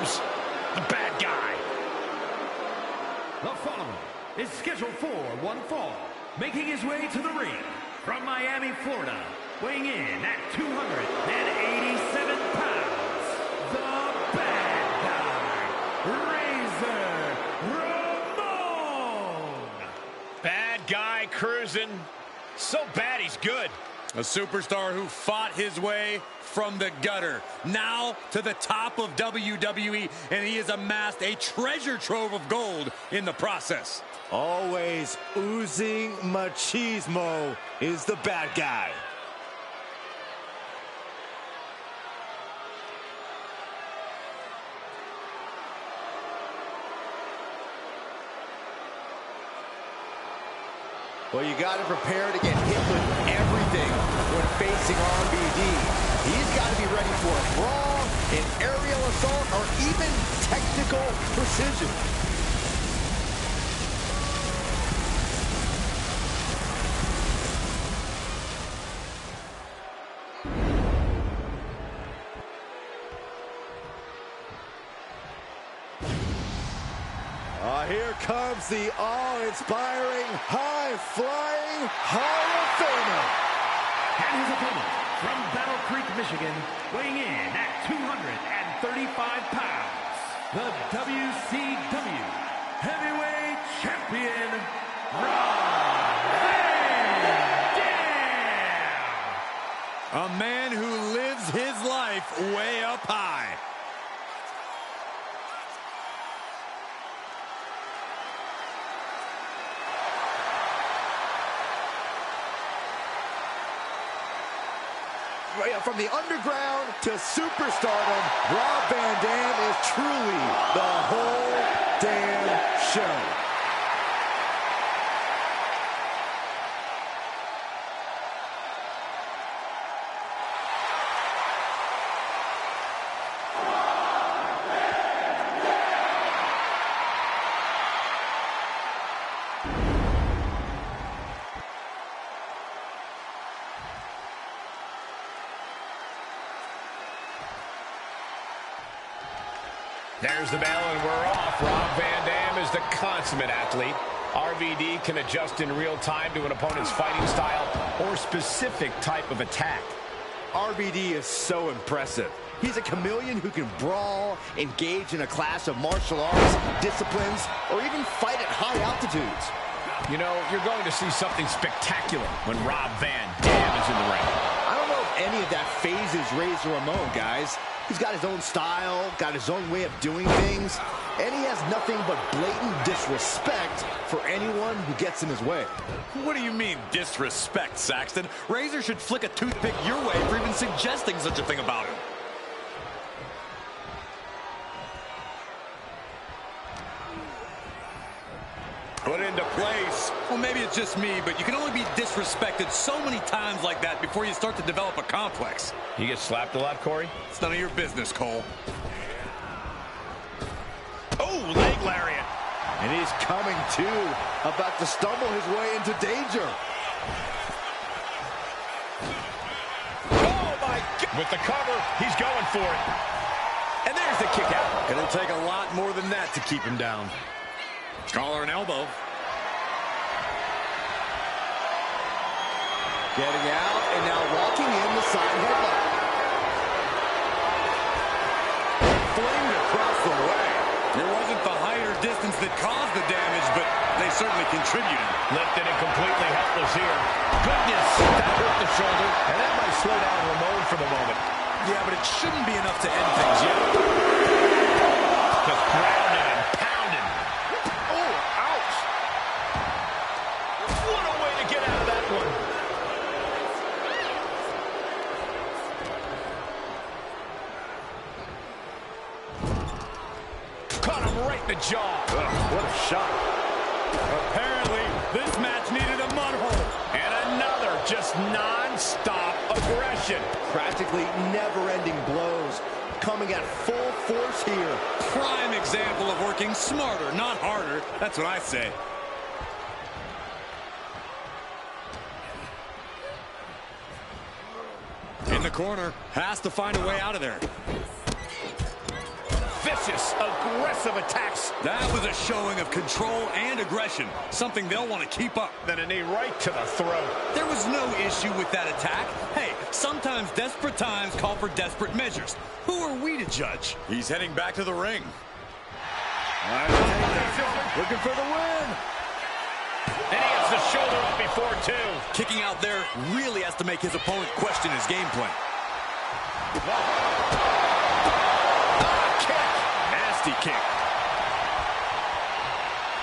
comes the bad guy. The following is scheduled for one fall, making his way to the ring from Miami, Florida, weighing in at 287 pounds, the bad guy, Razor Ramon. Bad guy cruising. So bad he's good. A superstar who fought his way from the gutter, now to the top of WWE, and he has amassed a treasure trove of gold in the process. Always oozing machismo is the bad guy. Well, you got to prepare to get hit with everything when facing RVD. He's got to be ready for a brawl, an aerial assault, or even technical precision. Here comes the awe-inspiring, high-flying Hall of Famer. And his opponent from Battle Creek, Michigan, weighing in at 235 pounds, the WCW Heavyweight Champion, Rob Van Dam. A man who lives his life way up high. From the underground to superstardom, Rob Van Dam is truly the whole damn show. There's the bell, and we're off. Rob Van Dam is the consummate athlete. RVD can adjust in real time to an opponent's fighting style or specific type of attack. RVD is so impressive. He's a chameleon who can brawl, engage in a clash of martial arts, disciplines, or even fight at high altitudes. You know, you're going to see something spectacular when Rob Van Dam is in the ring. I don't know if any of that phases Razor Ramon, guys. He's got his own style, got his own way of doing things, and he has nothing but blatant disrespect for anyone who gets in his way. What do you mean, disrespect, Saxton? Razor should flick a toothpick your way for even suggesting such a thing about him. Put into place. Well, maybe it's just me, but you can only be disrespected so many times like that before you start to develop a complex. You get slapped a lot, Corey? It's none of your business, Cole. Oh, leg lariat. And he's coming too, about to stumble his way into danger. Oh, my God. With the cover, he's going for it. And there's the kick out. It'll take a lot more than that to keep him down. Collar and elbow. Getting out and now walking in the side headlock. Flamed across the way. It wasn't the height or distance that caused the damage, but they certainly contributed. Lifted and completely helpless here. Goodness, that hurt the shoulder, and that might slow down Ramon for the moment. Yeah, but it shouldn't be enough to end things yet. Just grounded and pounded. Oh, ouch. What a way to get out of that one. Caught him right in the jaw. Ugh, what a shot. Apparently, this match needed a mud hole. And another just non-stop aggression. Practically never-ending blows coming at full force here. Prime example of working smarter, not harder. That's what I say. In the corner, has to find a way out of there. Vicious vicious, aggressive attacks. That was a showing of control and aggression, something they'll want to keep up. Then a knee right to the throat. There was no issue with that attack. Hey, sometimes desperate times call for desperate measures. Who are we to judge? He's heading back to the ring. Looking for the win. And he gets the shoulder up before two. Kicking out there really has to make his opponent question his game plan. Kick. Nasty kick.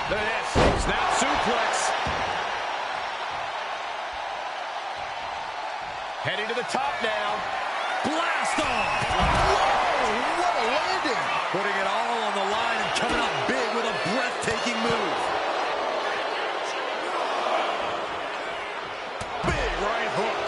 Look at this. Snap suplex. Heading to the top now. Blast off! Whoa, what a landing. Putting it all on the line and coming up big with a breathtaking move. Big right hook.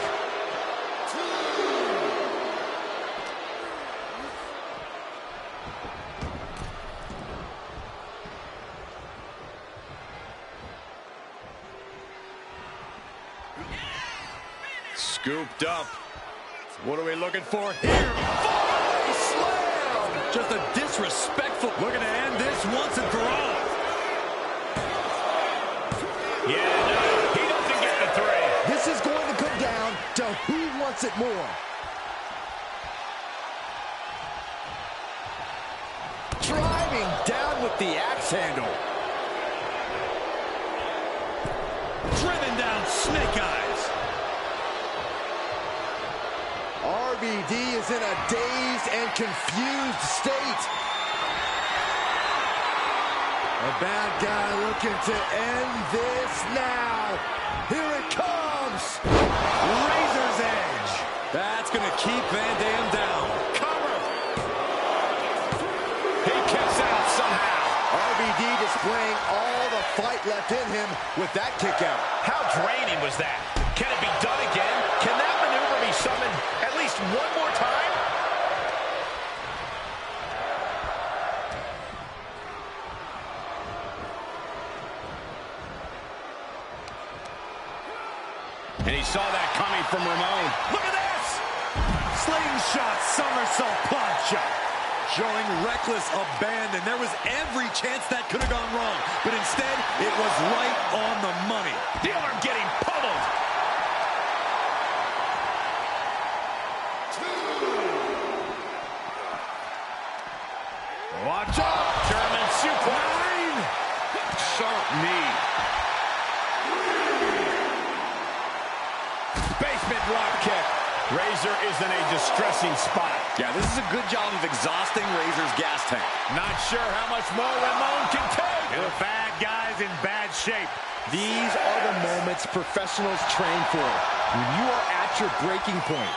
Scooped up. What are we looking for here? Volley slam! Just a disrespectful. Looking to end this once and for all. Yeah, no, he doesn't get the three. This is going to come down to who wants it more. Driving down with the axe handle. Driven down snake eyes. RVD is in a dazed and confused state. A bad guy looking to end this now. Here it comes. Razor's edge. That's going to keep Van Dam down. Cover. He kicks out somehow. RVD displaying all the fight left in him with that kick out. How draining was that? Can it be done again? Can that maneuver be summoned at least one more time? And he saw that coming from Ramon. Look at this! Slingshot somersault punch. Showing reckless abandon. There was every chance that could have gone wrong. But instead, it was right on the money. The arm getting pummeled. Watch out. German suplex. Sharp knee. Basement drop kick. Razor is in a distressing spot. Yeah, this is a good job of exhausting Razor's gas tank. Not sure how much more Ramon can take. The bad guy's in bad shape. These are the moments professionals train for. When you are at your breaking point.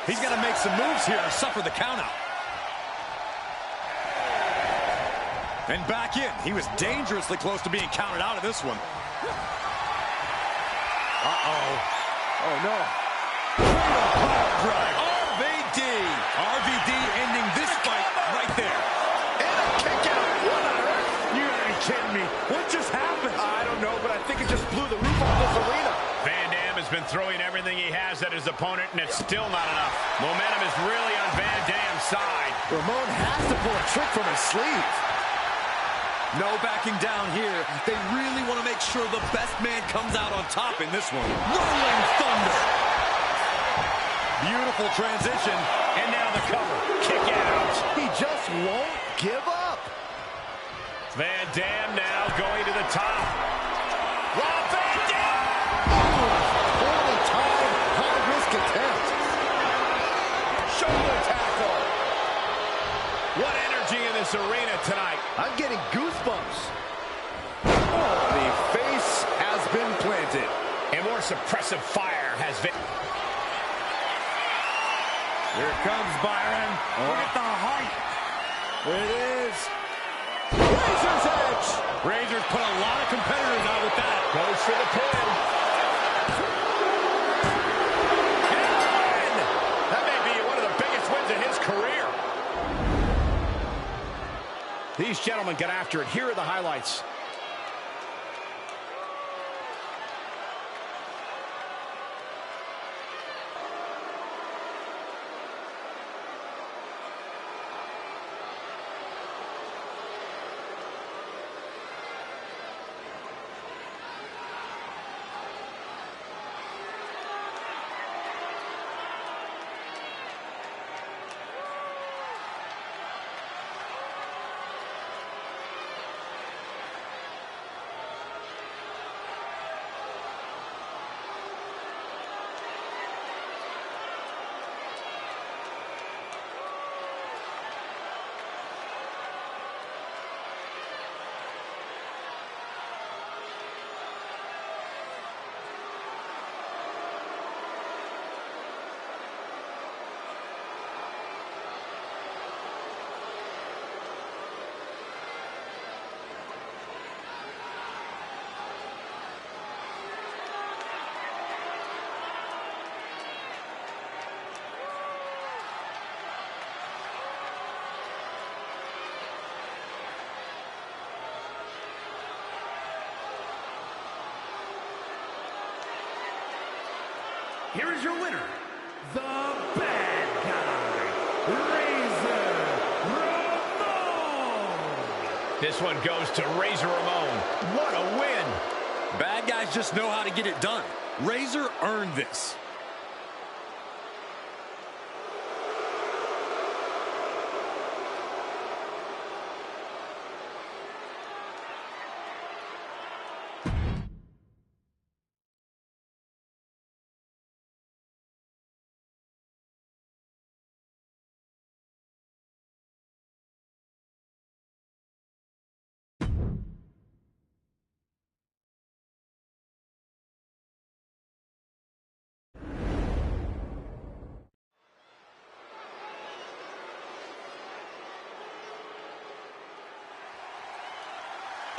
He's going to make some moves here and suffer the countout. And back in. He was dangerously close to being counted out of this one. Uh-oh. Oh, no. Drive. RVD ending this fight right there. And a kick out. What on earth? You gotta be kidding me. What just happened? I don't know, but I think it just blew the roof off this arena. Van Dam has been throwing everything he has at his opponent, and it's still not enough. Momentum is really on Van Dam's side. Ramon has to pull a trick from his sleeve. No backing down here. They really want to make sure the best man comes out on top in this one. Rolling Thunder. Beautiful transition. And now the cover. Kick out. He just won't give up. Van Dam now going to the top. Rob Van Dam! Poorly timed, high-risk attempt. Shoulder tackle. What energy in this arena tonight. I'm getting goosebumps. Oh, the face has been planted. And more suppressive fire has been. Here comes Byron. Look at the height. It is. Razor's edge. Razor's put a lot of competitors out with that. Goes for the pin. And that may be one of the biggest wins in his career. These gentlemen got after it. Here are the highlights. here is your winner, the Bad Guy, Razor Ramon. This one goes to Razor Ramon. What a win. Bad guys just know how to get it done. Razor earned this.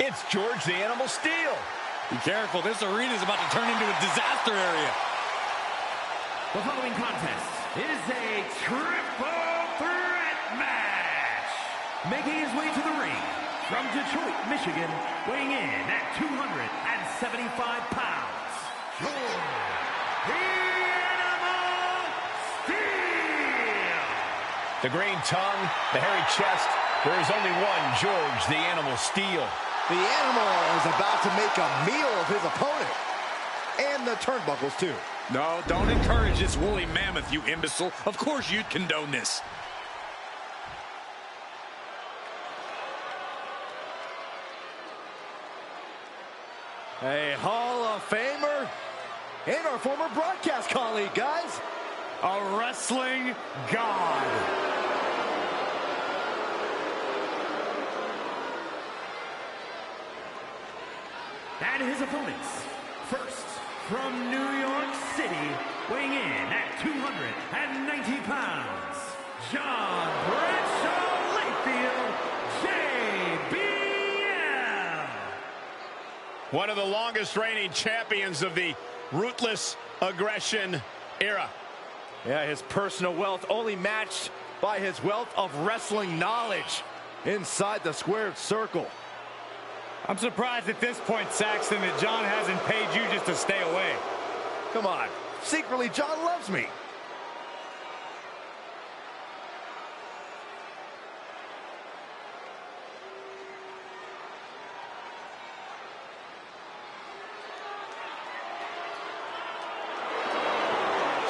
It's George the Animal Steel. Be careful, this arena is about to turn into a disaster area. The following contest is a triple threat match. Making his way to the ring from Detroit, Michigan, weighing in at 275 pounds, George the Animal Steel. The green tongue, the hairy chest. There is only one George the Animal Steel. The Animal is about to make a meal of his opponent. And the turnbuckles, too. No, don't encourage this woolly mammoth, you imbecile. Of course you'd condone this. A Hall of Famer and our former broadcast colleague, guys. A wrestling god. And his opponents, first from New York City, weighing in at 290 pounds, John Bradshaw Layfield, JBL. One of the longest reigning champions of the ruthless aggression era. Yeah, his personal wealth only matched by his wealth of wrestling knowledge inside the squared circle. I'm surprised at this point, Saxton, that John hasn't paid you just to stay away. Come on. Secretly, John loves me.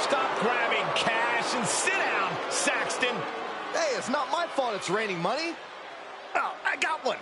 Stop grabbing cash and sit down, Saxton. Hey, it's not my fault it's raining money. Oh, I got one.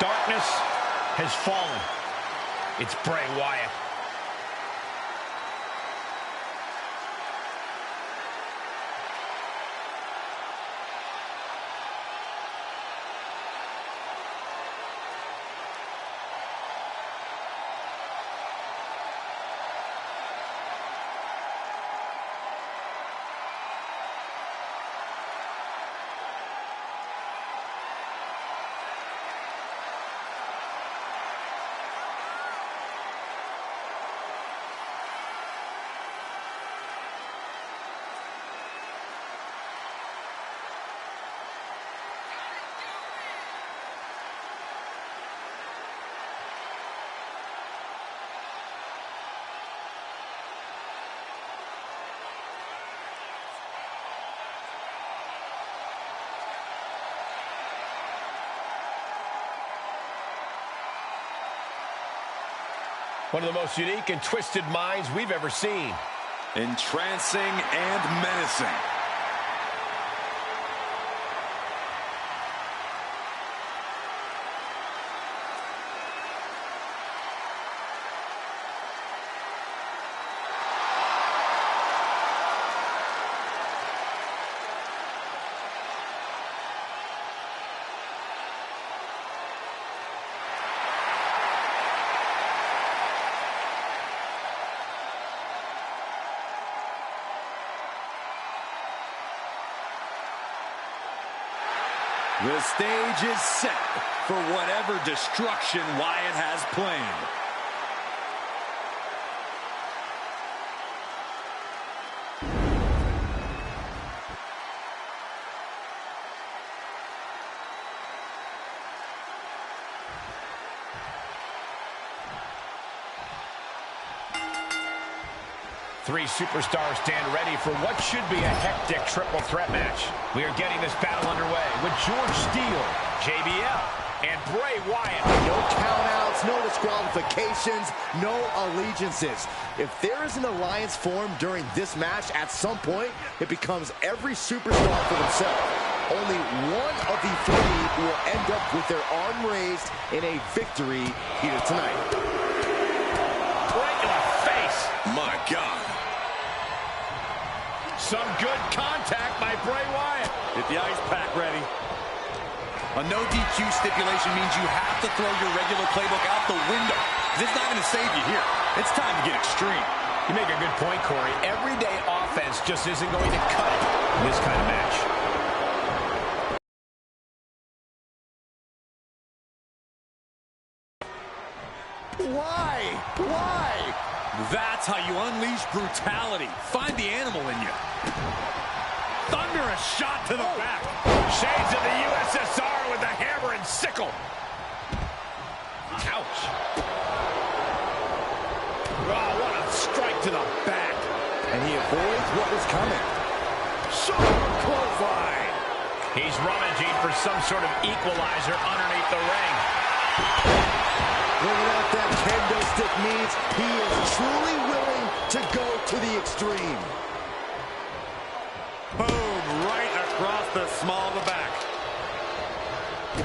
Darkness has fallen. It's Bray Wyatt. One of the most unique and twisted minds we've ever seen. Entrancing and menacing. The stage is set for whatever destruction Wyatt has planned. Three superstars stand ready for what should be a hectic triple threat match. We are getting this battle underway with George Steele, JBL, and Bray Wyatt. No countouts, no disqualifications, no allegiances. If there is an alliance formed during this match, at some point, it becomes every superstar for themselves. Only one of the three will end up with their arm raised in a victory here tonight. Right in the face. My God. Some good contact by Bray Wyatt. Get the ice pack ready. A no DQ stipulation means you have to throw your regular playbook out the window. It's not going to save you here. It's time to get extreme. You make a good point, Corey. Everyday offense just isn't going to cut it in this kind of match. Why? That's how you unleash brutality. Find the animal in you. Thunderous shot to the back. Shades of the USSR with the hammer and sickle. Ouch. Oh, what a strike to the back. And he avoids what was coming. Sharp clothesline. He's rummaging for some sort of equalizer underneath the ring. Bringing out that kendo stick means he is truly willing to go to the extreme. Boom, right across the small of the back.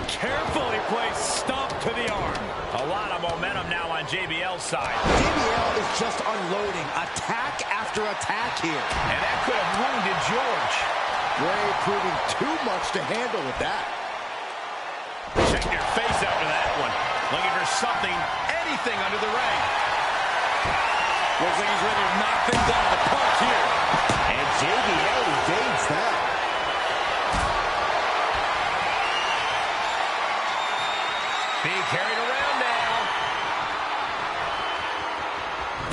Carefully placed stomp to the arm. A lot of momentum now on JBL's side. JBL is just unloading attack after attack here. And that could have wounded George. Bray proving too much to handle with that. Check your face after that one. Looking for something, anything under the ring. Looks like he's ready to knock things out of the park here. And JBL evades that. Being carried around now.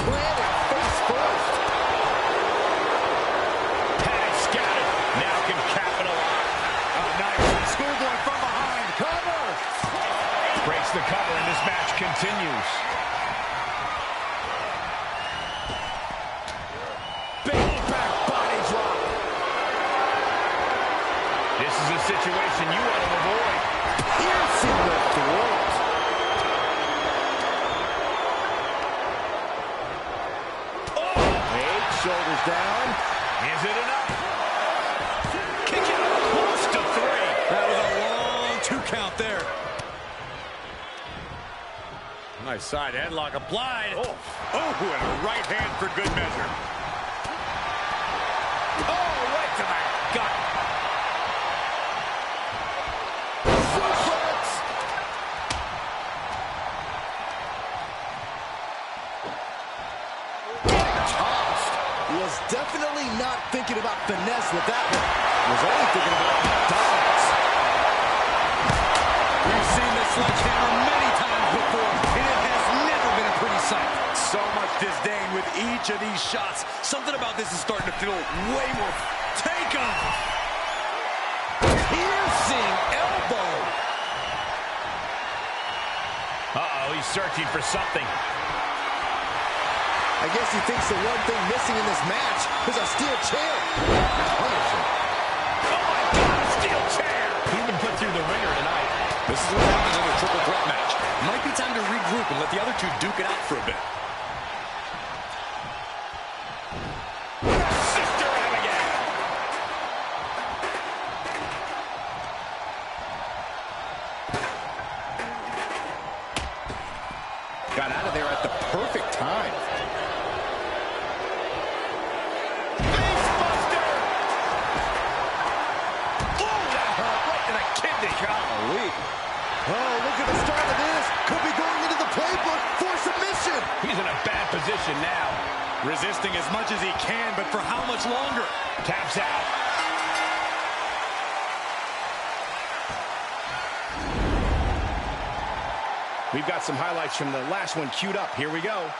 Planted face first. Had it scattered. Now can capitalize. Oh, nice. Schoolboy from behind. Cover. Breaks the cover and this match continues. Big back body drop. This is a situation you want to avoid. Piercing the throat. Oh! Wait, shoulders down. Is it enough? Kick it close to three. That was a long 2 count there. Nice side headlock applied. Oh, and a right hand for good measure. Oh, right to the gut. Suplex. Tossed. Was definitely not thinking about finesse with that one. Was only thinking about dominance. We've seen this sledgehammer many times before, and it has never been a pretty sight. So much disdain with each of these shots. Something about this is starting to feel way more takeoff. Piercing elbow. Uh-oh, he's searching for something. I guess he thinks the one thing missing in this match is a steel chair. Punishing. Oh, my God, steel chair. He's been put through the ringer tonight. This is what happens in a triple threat match. Might be time to regroup and let the other two duke it out for a bit. got out of there at the perfect time. Golly. Oh, look at the start of this. Could be going into the playbook for submission. He's in a bad position now. Resisting as much as he can, but for how much longer? Taps out. We've got some highlights from the last one queued up. Here we go.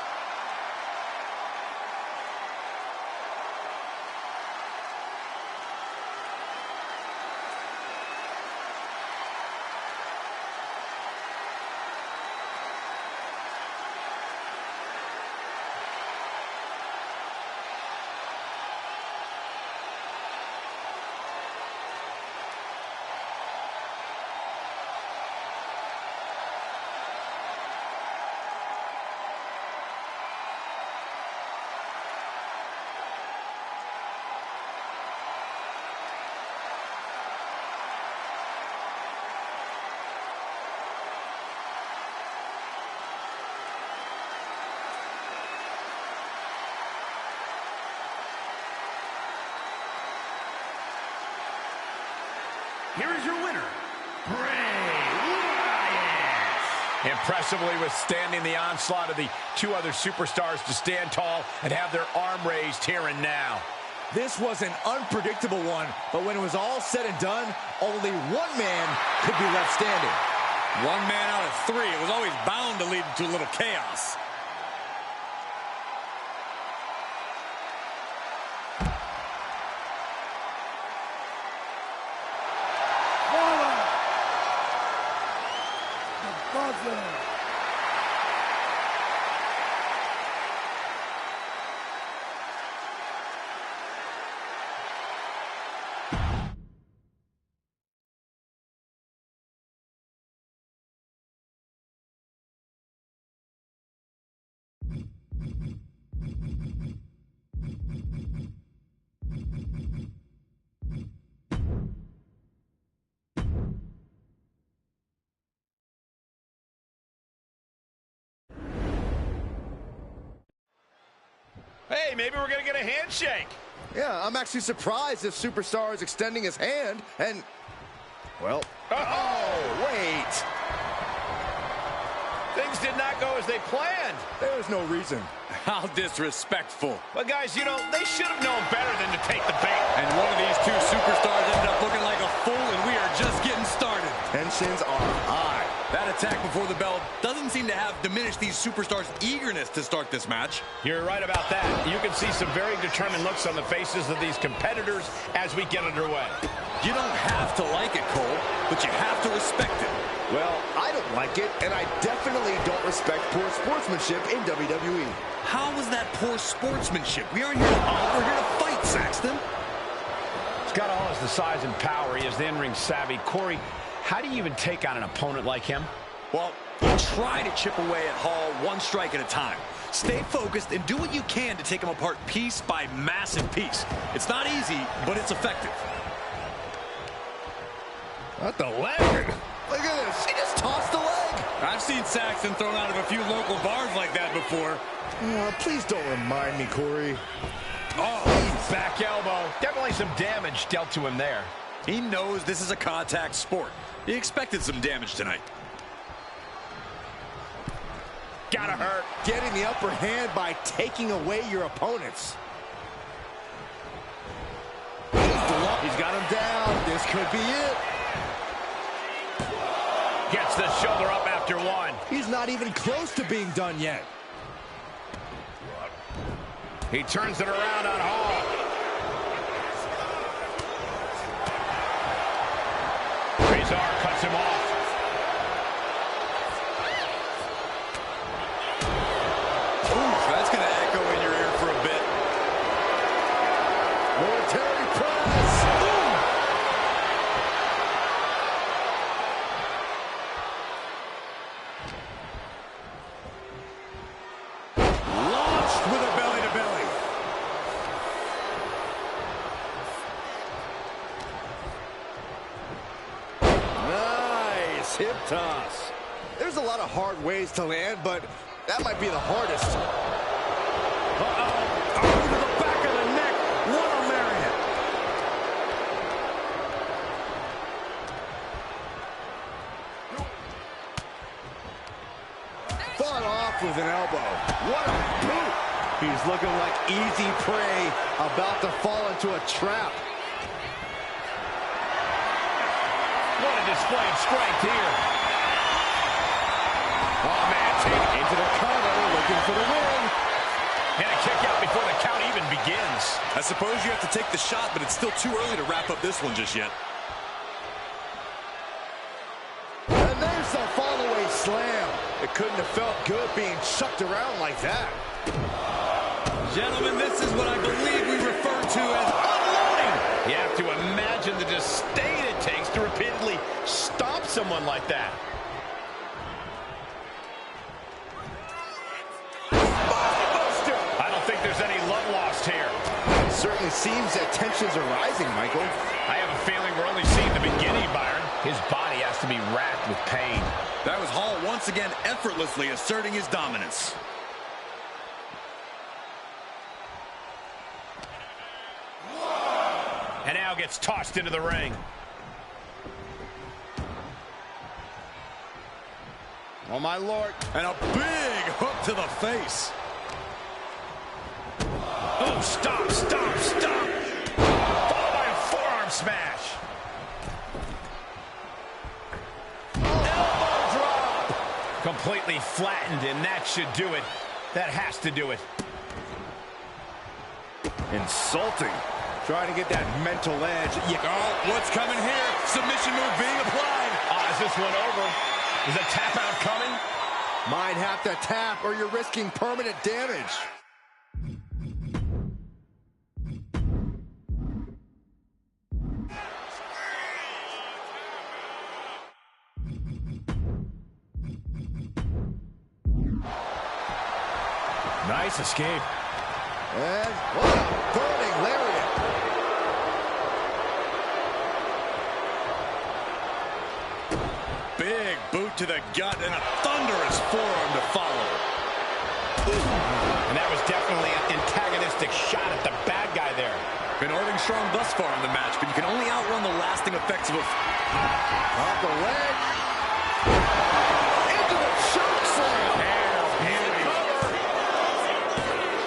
Here is your winner, Bray Wyatt. Impressively withstanding the onslaught of the two other superstars to stand tall and have their arm raised here and now. This was an unpredictable one, but when it was all said and done, only one man could be left standing. One man out of three. It was always bound to lead to a little chaos. Hey, maybe we're going to get a handshake. Yeah, I'm actually surprised this superstar is extending his hand and, well, oh, wait. Things did not go as they planned. There's no reason. How disrespectful. But guys, you know, they should have known better than to take the bait. And one of these two superstars ended up looking like a fool, and we are just getting started. Tensions are high. That attack before the bell doesn't seem to have diminished these superstars' eagerness to start this match. You're right about that. You can see some very determined looks on the faces of these competitors as we get underway. You don't have to like it, Cole, but you have to respect it. Well, I don't like it, and I definitely don't respect poor sportsmanship in WWE. How was that poor sportsmanship? We aren't here to hug, we're here to fight, Saxton. Scott Hall has the size and power. He has the in-ring savvy. Corey, how do you even take on an opponent like him? Well, you try to chip away at Hall one strike at a time. Stay focused and do what you can to take him apart piece by massive piece. It's not easy, but it's effective. What the leg? Look at this. He just tossed the leg. I've seen Saxton thrown out of a few local bars like that before. Please don't remind me, Corey. Oh, back elbow. Definitely some damage dealt to him there. He knows this is a contact sport. He expected some damage tonight. Gotta hurt. Getting the upper hand by taking away your opponents. He's got him down. This could be it. Gets the shoulder up after one. He's not even close to being done yet. He turns it around on Hall. Razor cuts him off. Oof, that's going to echo in your ear for a bit. Military press. Launched with a belly-to-belly. Nice hip toss. There's a lot of hard ways to land, but That might be the hardest. Uh-oh. Oh, to the back of the neck. What a lariat. Fought off with an elbow. What a boot. He's looking like easy prey, about to fall into a trap. What a display of strength here. Oh, man, take it into the cover, looking for the win. And a kick out before the count even begins. I suppose you have to take the shot, but it's still too early to wrap up this one just yet. And there's the fall-away slam. It couldn't have felt good being chucked around like that. Gentlemen, this is what I believe we refer to as unloading. You have to imagine the disdain it takes to repeatedly stomp someone like that. I don't think there's any love lost here. It certainly seems that tensions are rising, Michael. I have a feeling we're only seeing the beginning, Byron. His body has to be racked with pain. That was Hall once again effortlessly asserting his dominance. And now gets tossed into the ring. Oh, my Lord. And a big hook to the face. Oh, stop, stop, stop. Followed by a forearm smash. Elbow drop. Completely flattened, and that should do it. That has to do it. Insulting. Trying to get that mental edge. Oh, what's coming here? Submission move being applied. Is this one over? Is a tap out coming? Might have to tap or you're risking permanent damage. Nice escape. And what a burning lariat. Big boot to the gut and a thunderous forearm to follow. And that was definitely an antagonistic shot at the bad guy there. Been holding strong thus far in the match, but you can only outrun the lasting effects of a... Off the leg. Into the choke slam.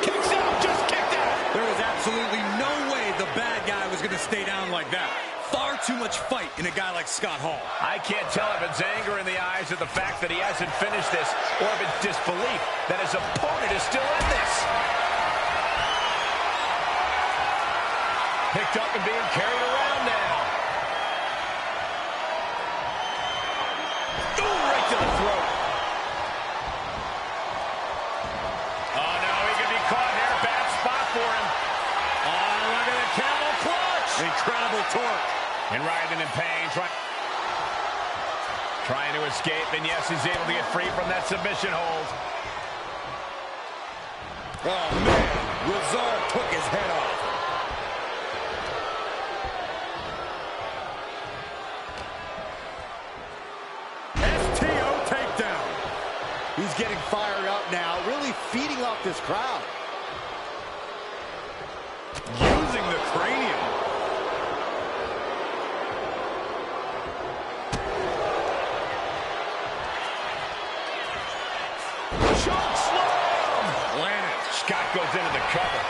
Kicks out, just kicked out. There was absolutely no way the bad guy was going to stay down like that. Far too much fight in a guy like Scott Hall. I can't tell if it's anger in the eyes of the fact that he hasn't finished this, or if it's disbelief that his opponent is still in this. Picked up and being carried around now. Ooh, right to the throat. Oh, no, he could be caught here. Bad spot for him. Oh, look at the camel clutch. Incredible torque. And Ryden in pain, trying to escape, and yes, he's able to get free from that submission hold. Oh, man, Razor took his head off. STO takedown. He's getting fired up now, really feeding off this crowd. Using the cranium. Choke slam! Landed. Scott goes into the cover.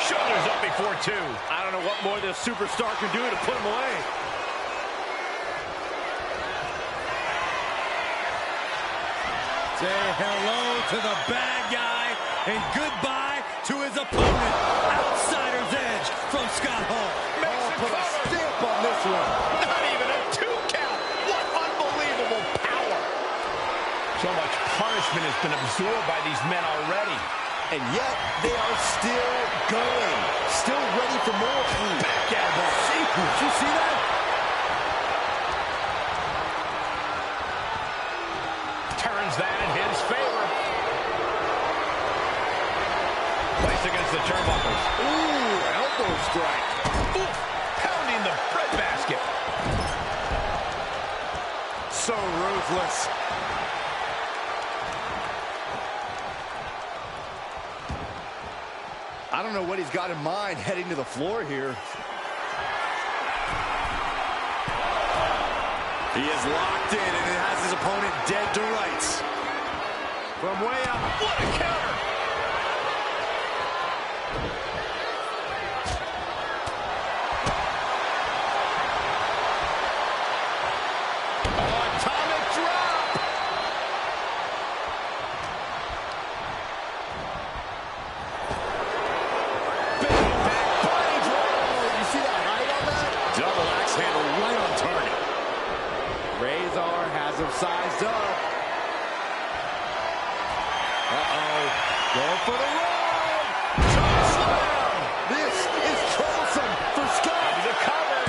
Shoulders up before two. I don't know what more this superstar can do to put him away. Say hello to the bad guy and goodbye to his opponent. Outsider's edge from Scott Hall. Put a stamp on this one. Not even a 2 count. What unbelievable power. So much punishment has been absorbed by these men already. And yet, they are still going. Still ready for more. Back elbow. Did you see that? Turns that in his favor. Placed against the turnbuckles. Ooh, elbow strike. Ooh, pounding the breadbasket. So ruthless. I don't know what he's got in mind heading to the floor here. He is locked in, and it has his opponent dead to rights. From way up. What a counter! Atomic drop! Big impact body drop! You see that height on that? Double axe handle right on target. Razor has him sized up. Going for the run! Choke slam! This is troublesome for Scott. The cover.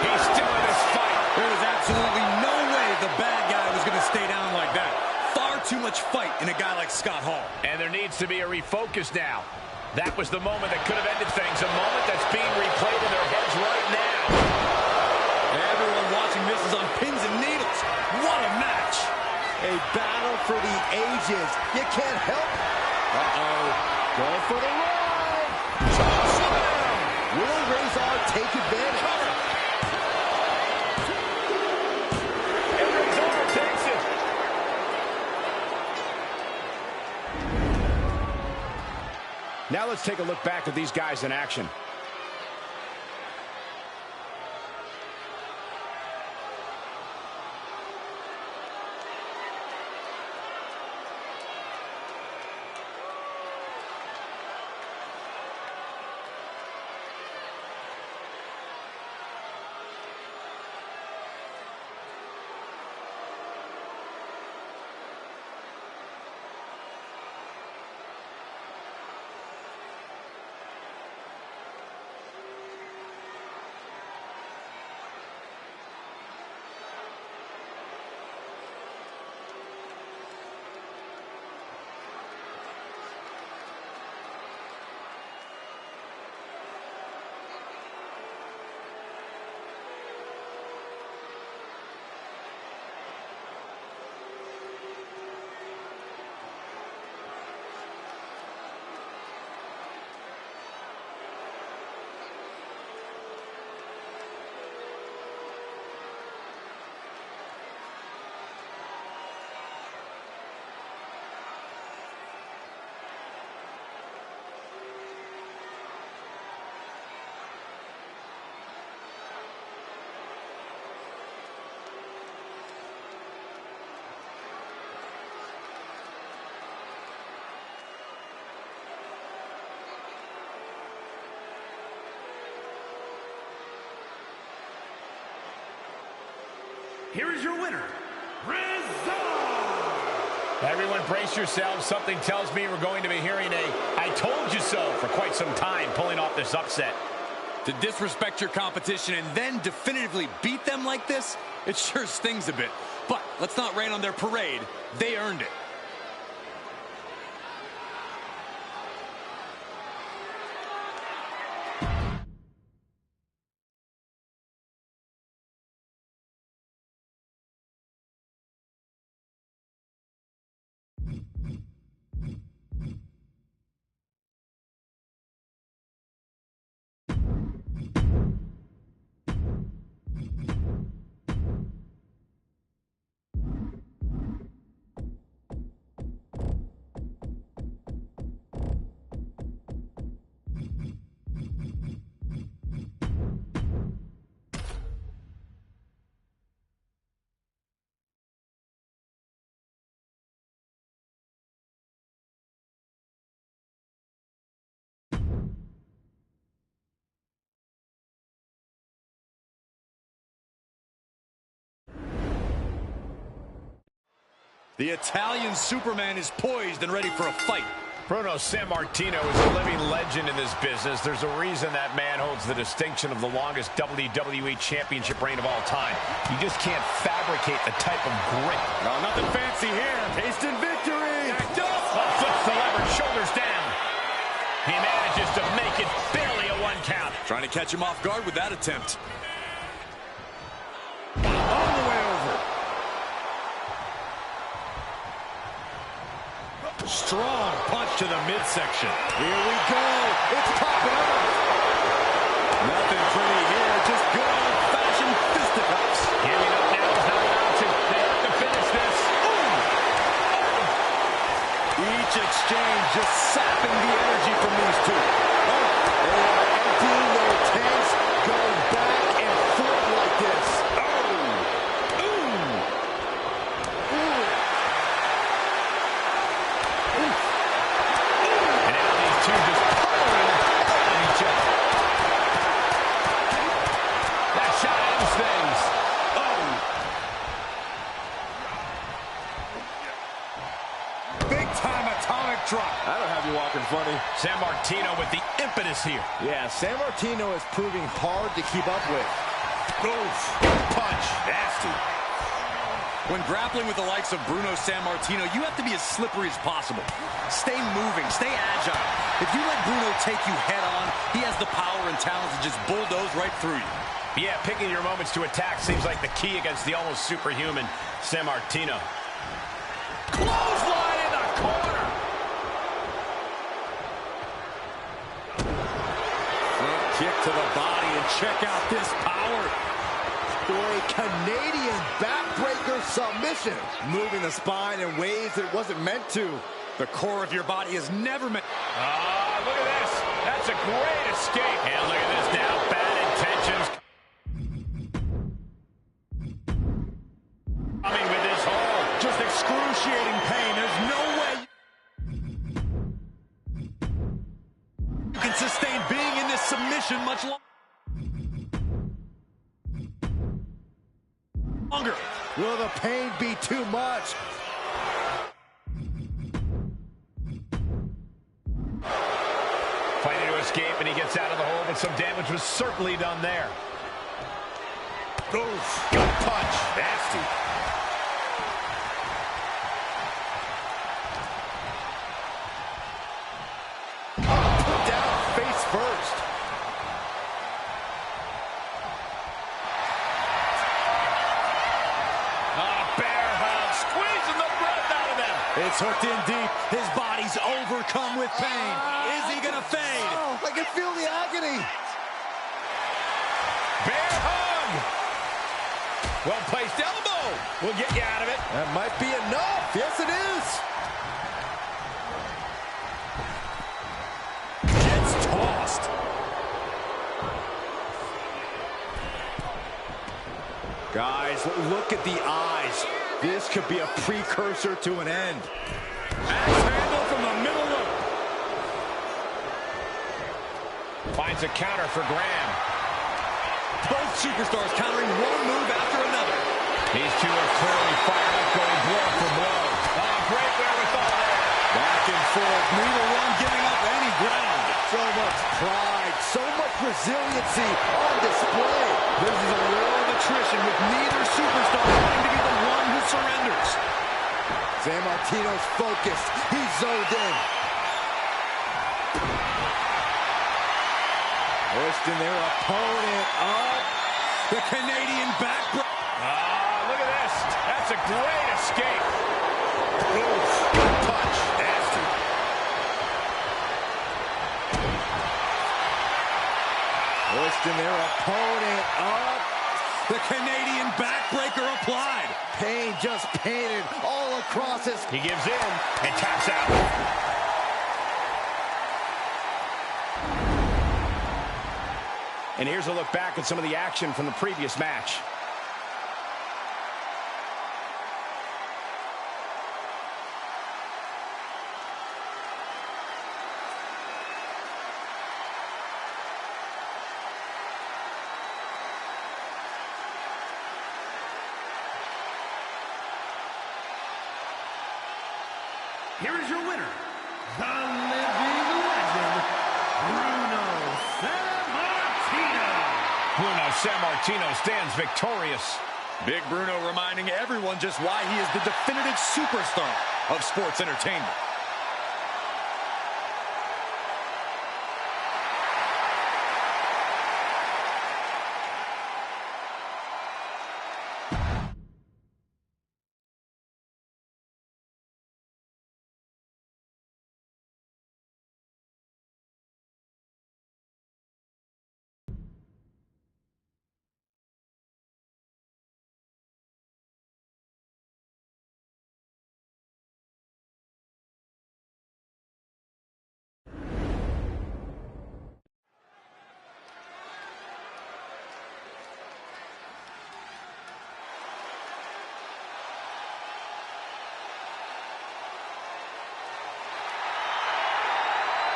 He's still in this fight. There was absolutely no way the bad guy was going to stay down like that. Far too much fight in a guy like Scott Hall. And there needs to be a refocus now. That was the moment that could have ended things. A moment that's being replayed in their heads right now. Everyone watching this is on pins and needles. What a match. A battle for the ages. You can't help. Going for the run. Choke slam. Will Razor take advantage? And Razor takes it. Now let's take a look back at these guys in action. Here is your winner, Razor! Everyone brace yourselves. Something tells me we're going to be hearing a "I told you so" for quite some time, pulling off this upset. To disrespect your competition and then definitively beat them like this, it sure stings a bit. But let's not rain on their parade. They earned it. The Italian Superman is poised and ready for a fight. Bruno Sammartino is a living legend in this business. There's a reason that man holds the distinction of the longest WWE Championship reign of all time. You just can't fabricate the type of grit. Oh, nothing fancy here. Instant victory. Flips the lever, shoulders down. He manages to make it barely a one count. Trying to catch him off guard with that attempt. All the way over. Strong punch to the midsection. Here we go. It's popping up. Nothing pretty here. Just good old-fashioned fisticuffs. Giving up now is not an option. They have to finish this. Each exchange just sapping the energy from these two. They are emptying their tanks, going back and forth like this. And now these two just powering on each other. That shot ends things. Big time atomic drop. That'll have you walking funny. San Martino with the impetus here. Yeah, San Martino is proving hard to keep up with. Oof. Punch. Nasty. When grappling with the likes of Bruno San Martino, you have to be as slippery as possible. Stay moving, stay agile. If you let Bruno take you head on, he has the power and talent to just bulldoze right through you. Yeah, picking your moments to attack seems like the key against the almost superhuman San Martino. Clothesline in the corner. Front kick to the body, and check out this power. For a Canadian backbreaker submission. Moving the spine in ways that it wasn't meant to. The core of your body is never meant. Look at this. That's a great escape. And look at this now. Bad intentions. Coming with this hold. Just excruciating pain. There's no way you can sustain being in this submission much longer. Will the pain be too much? Fighting to escape, and he gets out of the hole, but some damage was certainly done there. Oof. Gut punch. Nasty. Put down face first. Bear hug, squeezing the breath out of them. It's hooked in deep. His body's overcome with pain. Is he gonna fade? Oh, I can feel the agony. Bear hug. Well-placed elbow will get you out of it. That might be enough. Yes, it is. Gets tossed. Guys, look at the eyes. This could be a precursor to an end. Axe handle from the middle rope. Finds a counter for Graham. Both superstars countering one move after another. These two are clearly fired up, going blow for blow. Great wherewithal there. Back and forth, neither one giving up any ground. So much pride, so much resiliency on display. This is a war of attrition with neither superstar wanting to be the one who surrenders. San Martino's focused. He's zoned in. Hoisting their opponent up. The Canadian backbreaker. Look at this. That's a great escape. Oof. Good punch. Nasty. Hoisting their opponent up. The Canadian backbreaker applied. Pain just painted all across his... He gives in and taps out. And here's a look back at some of the action from the previous match. Here is your winner, the living legend, Bruno Sammartino. Bruno Sammartino stands victorious. Big Bruno reminding everyone just why he is the definitive superstar of sports entertainment.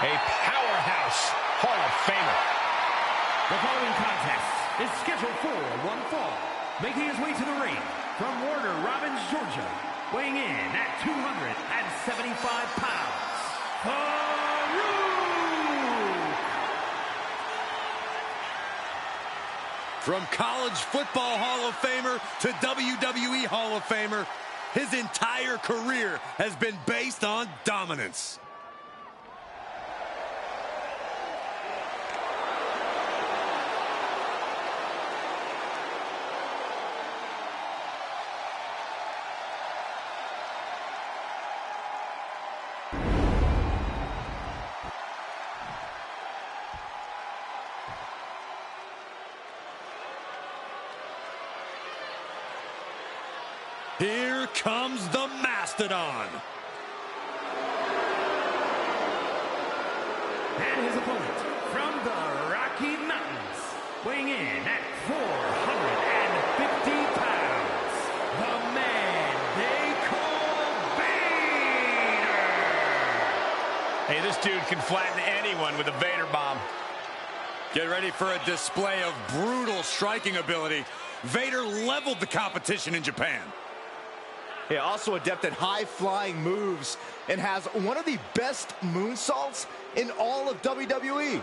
A powerhouse Hall of Famer. The following contest is scheduled for one fall. Making his way to the ring from Warner Robins, Georgia, weighing in at 275 pounds, Farouk! From College Football Hall of Famer to WWE Hall of Famer, his entire career has been based on dominance. Here comes the Mastodon. And his opponent from the Rocky Mountains, weighing in at 450 pounds, the man they call Vader! Hey, this dude can flatten anyone with a Vader bomb. Get ready for a display of brutal striking ability. Vader leveled the competition in Japan. Yeah, also adept at high-flying moves and has one of the best moonsaults in all of WWE.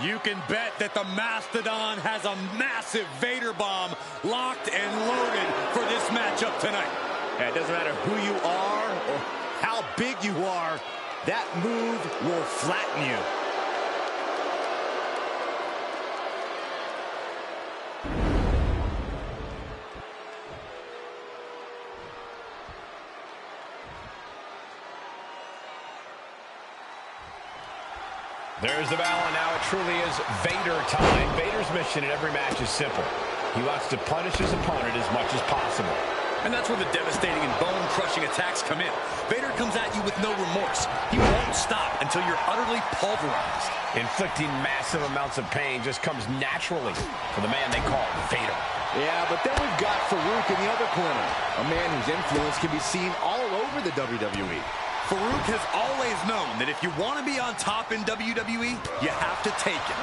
You can bet that the Mastodon has a massive Vader bomb locked and loaded for this matchup tonight. Yeah, it doesn't matter who you are or how big you are, that move will flatten you. There's the bell, and now it truly is Vader time. Vader's mission in every match is simple. He wants to punish his opponent as much as possible. And that's where the devastating and bone-crushing attacks come in. Vader comes at you with no remorse. He won't stop until you're utterly pulverized. Inflicting massive amounts of pain just comes naturally for the man they call Vader. Yeah, but then we've got Farouk in the other corner, a man whose influence can be seen all over the WWE. Farouk has always known that if you want to be on top in WWE, you have to take it.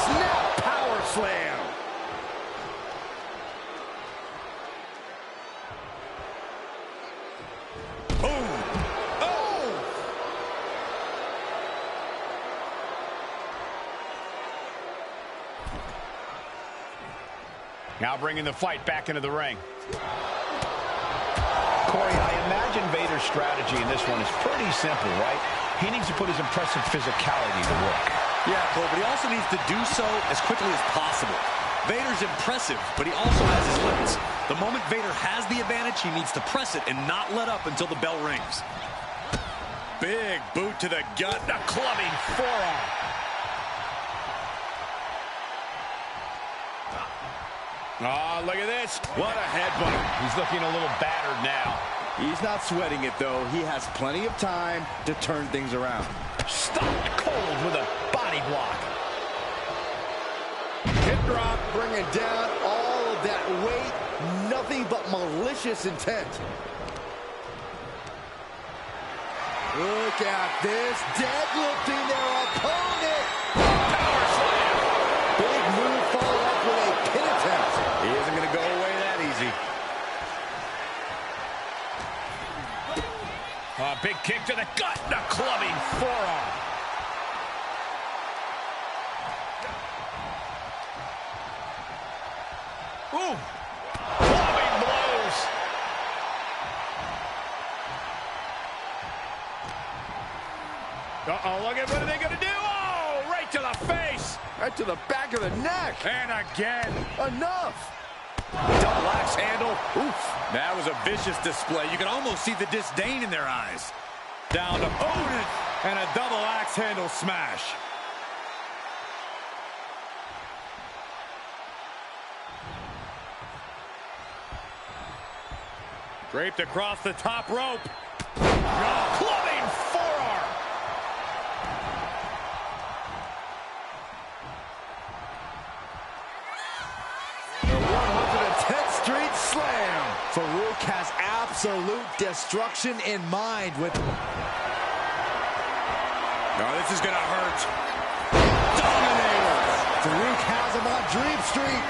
Snap power slam. Now bringing the fight back into the ring. Corey, I imagine Vader's strategy in this one is pretty simple, right? He needs to put his impressive physicality to work. Yeah, Cole, but he also needs to do so as quickly as possible. Vader's impressive, but he also has his limits. The moment Vader has the advantage, he needs to press it and not let up until the bell rings. Big boot to the gut. A clubbing forearm. Oh, look at this. What a headbutt. He's looking a little battered now. He's not sweating it, though. He has plenty of time to turn things around. Stopped cold with a body block. Hip drop, bringing down all of that weight. Nothing but malicious intent. Look at this. Deadlifting their opponent. Power slam. Big move followed up with a pin attempt. He isn't going to go away that easy. Big kick to the gut. A clubbing forearm. Ooh. Clubbing blows. Uh-oh, look at to the back of the neck. And again. Enough. Double axe handle. Oof. That was a vicious display. You can almost see the disdain in their eyes. Down to opponent. And a double axe handle smash. Draped across the top rope. Clubbing forearm. The 110th Street Slam. Farouk has absolute destruction in mind with... Oh, this is going to hurt. Dominator. Farouk has him on Dream Street.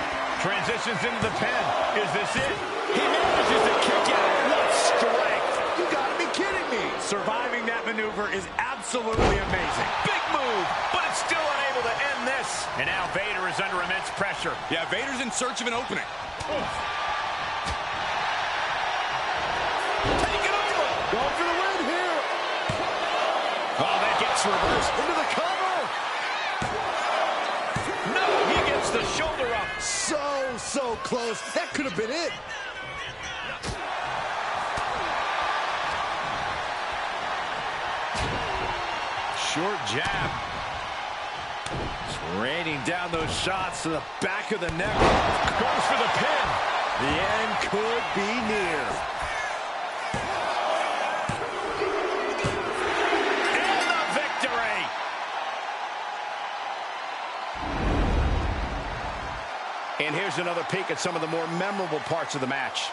Transitions into the pin. Is this it? He manages to kick out. What strength. You gotta be kidding me. Surviving that maneuver is absolutely amazing. Big move, but it's still unable to end this. And now Vader is under immense pressure. Yeah, Vader's in search of an opening. Take it over. Going for the win here. Oh, that gets reversed. Into the cover. No, he gets the shoulder up. So close. That could have been it. Short jab. Raining down those shots to the back of the neck. Goes for the pin. The end could be near. And the victory. And here's another peek at some of the more memorable parts of the match.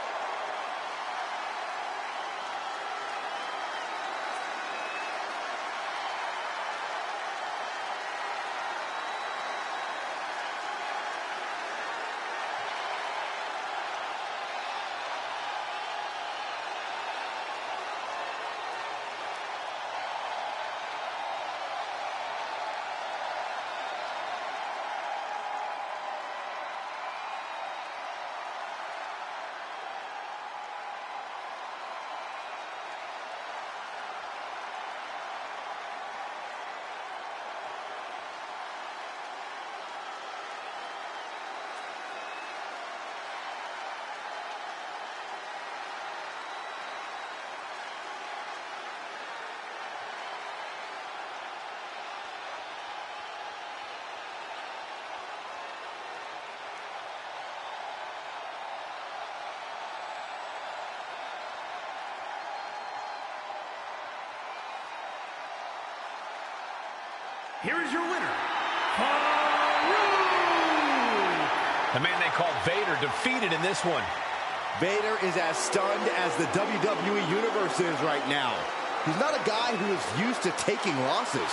Here is your winner, Farouk! The man they call Vader defeated in this one. Vader is as stunned as the WWE Universe is right now. He's not a guy who is used to taking losses.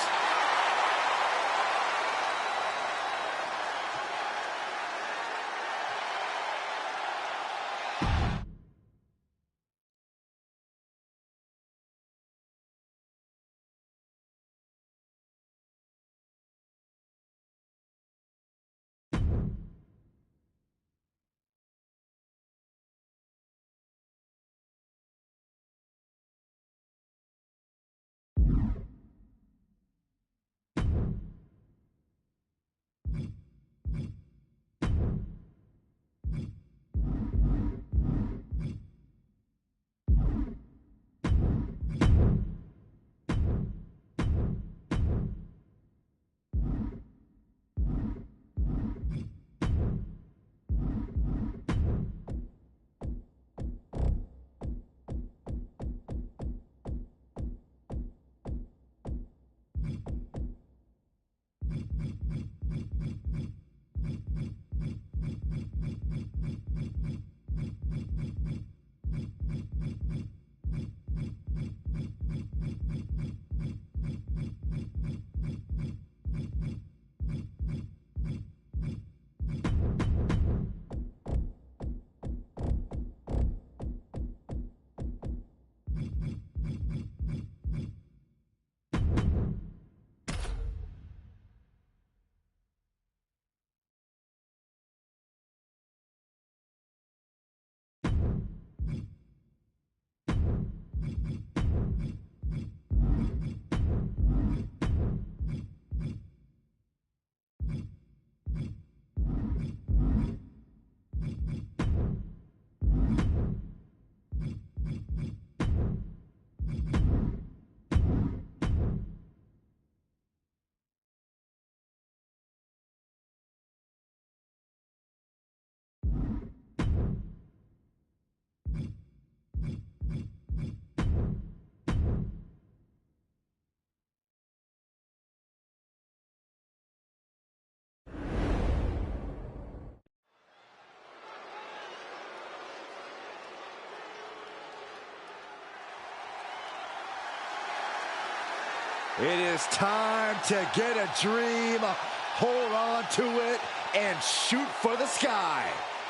It is time to get a dream, hold on to it, and shoot for the sky.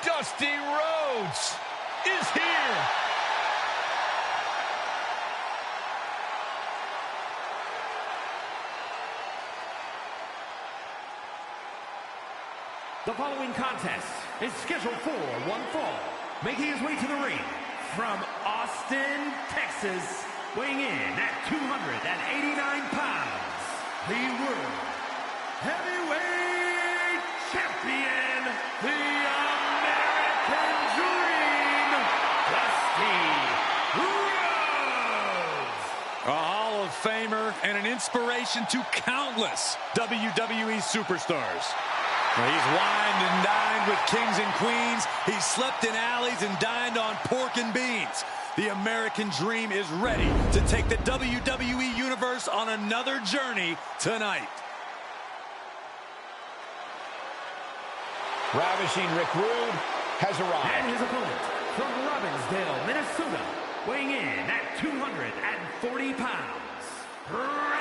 Dusty Rhodes is here. The following contest is scheduled for one fall. Making his way to the ring from Austin, Texas, weighing in at 289 pounds, the World Heavyweight Champion, the American Dream, Dusty Rhodes. A Hall of Famer and an inspiration to countless WWE superstars. He's wined and dined with kings and queens. He's slept in alleys and dined on pork and beans. The American Dream is ready to take the WWE Universe on another journey tonight. Ravishing Rick Rude has arrived. And his opponent from Robbinsdale, Minnesota, weighing in at 240 pounds, Ravishing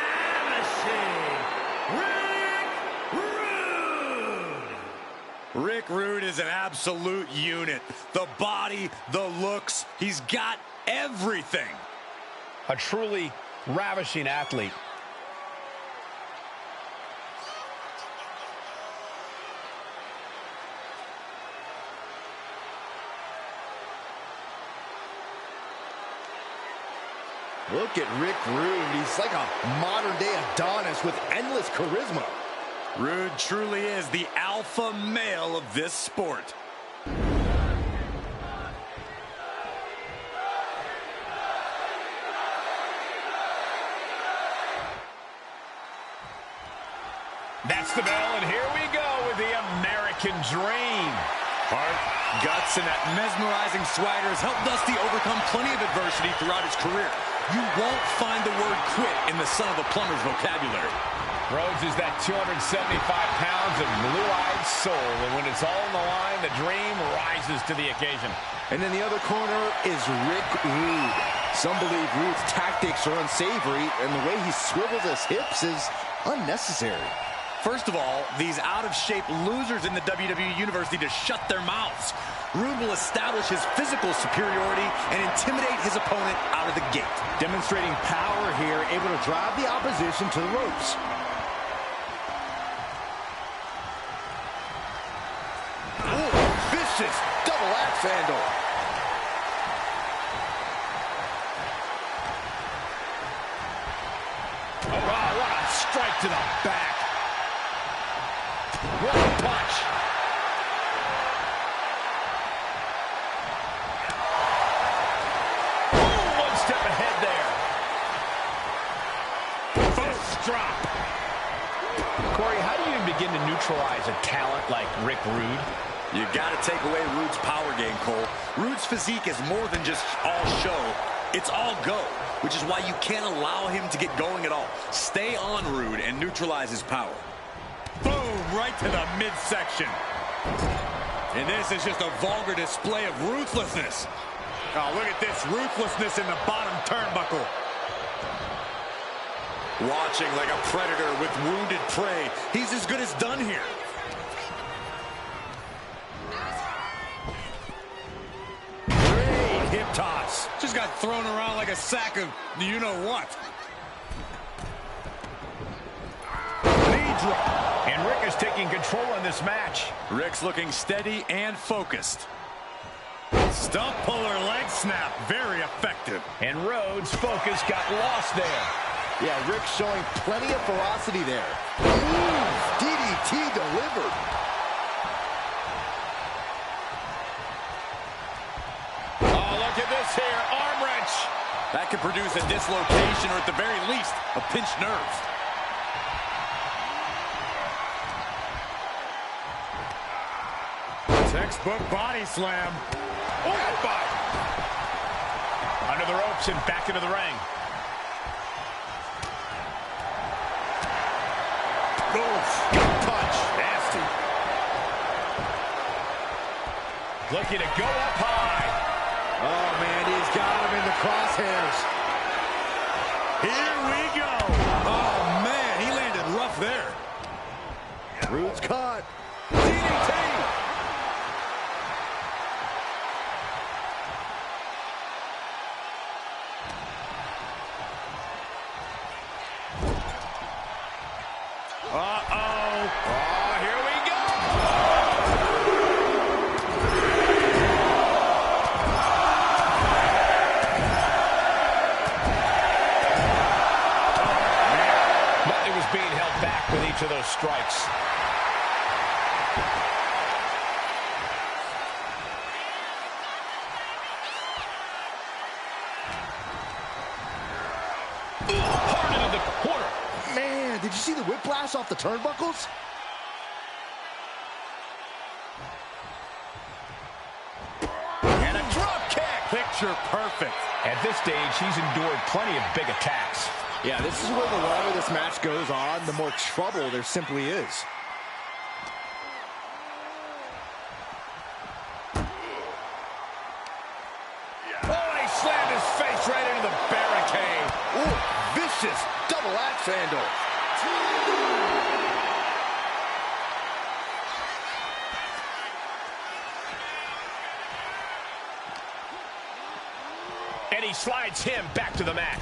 Rick Rude is an absolute unit. The body, the looks, he's got everything. A truly ravishing athlete. Look at Rick Rude. He's like a modern-day Adonis with endless charisma. Rude truly is the alpha male of this sport. That's the bell, and here we go with the American Dream. Heart, guts, and that mesmerizing swagger has helped Dusty overcome plenty of adversity throughout his career. You won't find the word quit in the son of a plumber's vocabulary. Rhodes is that 275 pounds of blue-eyed soul, and when it's all on the line, the Dream rises to the occasion. And in the other corner is Rick Rude. Some believe Rude's tactics are unsavory, and the way he swivels his hips is unnecessary. First of all, these out-of-shape losers in the WWE Universe need to shut their mouths. Rude will establish his physical superiority and intimidate his opponent out of the gate. Demonstrating power here, able to drive the opposition to the ropes. Vicious double axe handle. Oh, wow, what a strike to the back. What a punch. Ooh, one step ahead there. First drop. Corey, how do you even begin to neutralize a talent like Rick Rude? You got to take away Rude's power game, Cole. Rude's physique is more than just all show. It's all go, which is why you can't allow him to get going at all. Stay on Rude and neutralize his power. Boom, right to the midsection. And this is just a vulgar display of ruthlessness. Oh, look at this ruthlessness in the bottom turnbuckle. Watching like a predator with wounded prey. He's as good as done here. Great hip toss. Just got thrown around like a sack of you-know-what. Knee drop. And Rick is taking control in this match. Rick's looking steady and focused. Stump puller leg snap. Very effective. And Rhodes' focus got lost there. Yeah, Rick showing plenty of ferocity there. Ooh, DDT delivered. Oh, look at this here. Arm wrench. That could produce a dislocation or at the very least, a pinched nerve. Textbook body slam. Oh, bye. Under the ropes and back into the ring. Oof. Punch. Nasty. Looking to go up high. Oh, man, he's got him in the crosshairs. Here we go. Oh, there. Rude's caught. DDT. Uh-oh. Oh, here we go. Nothing was being held back with each of those strikes. Hard into the corner. Man, did you see the whiplash off the turnbuckles? And a drop kick. Picture perfect. At this stage, he's endured plenty of big attacks. Yeah, this is where the longer this match goes on, the more trouble there simply is. Oh, he slammed his face right into the barricade. Ooh, vicious double axe handle. And he slides him back to the mat.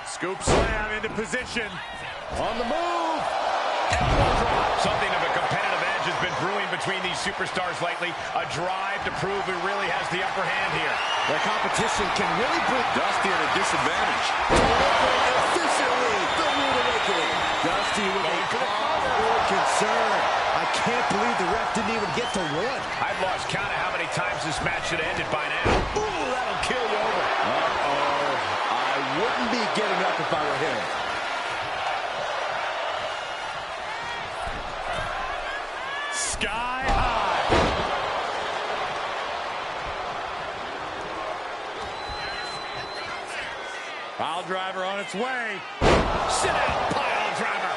Scoop slam into position. On the move. Something of a competitive edge has been brewing between these superstars lately. A drive to prove who really has the upper hand here. The competition can really put Dusty at a disadvantage. efficiently the Rude Awakening. Dusty with a cause for concern. I can't believe the ref didn't even get to one. I've lost count of how many times this match should have ended by now. Ooh, that'll kill you over. Uh-oh. I wouldn't be getting up if I were him. Sky high. Pile driver on its way. Sit out, pile driver.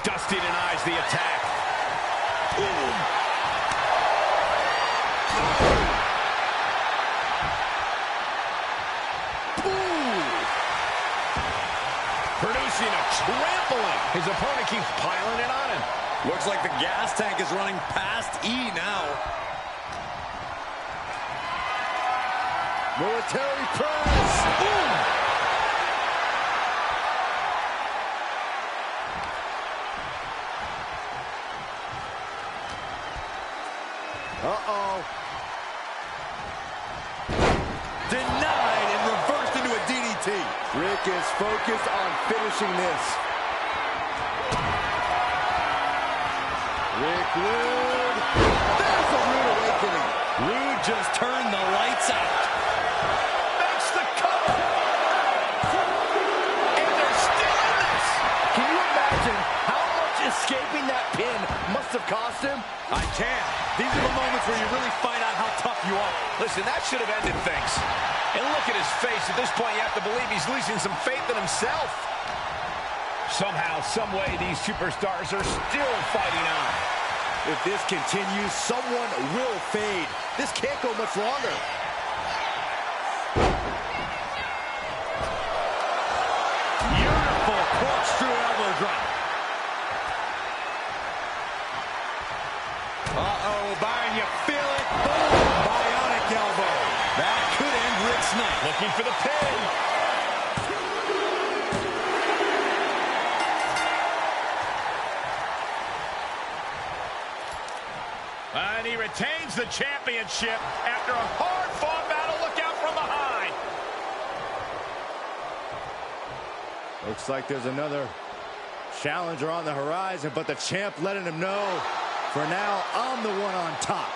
Dusty denies the attack. Boom. Producing a trampling. His opponent keeps piling it on him. Looks like the gas tank is running past E now. Military press. Boom. Uh-oh. Denied and reversed into a DDT. Rick is focused on finishing this. Rick Rude. There's a Rude Awakening. Rude just turned the lights out. Makes the cover. And they're still in this. Can you imagine how much escaping that pin must have cost him? I can. These are the moments where you really find out how tough you are. Listen, that should have ended things. And look at his face. At this point, you have to believe he's losing some faith in himself. Somehow, some way, these superstars are still fighting on. If this continues, someone will fade. This can't go much longer. Beautiful corkscrew elbow drop. Uh-oh, Byron, you feel it? Boom! Bionic elbow. That could end Rick's night. Looking for the pin. And he retains the championship after a hard-fought battle. Look out from behind. Looks like there's another challenger on the horizon, but the champ letting him know, for now, I'm the one on top.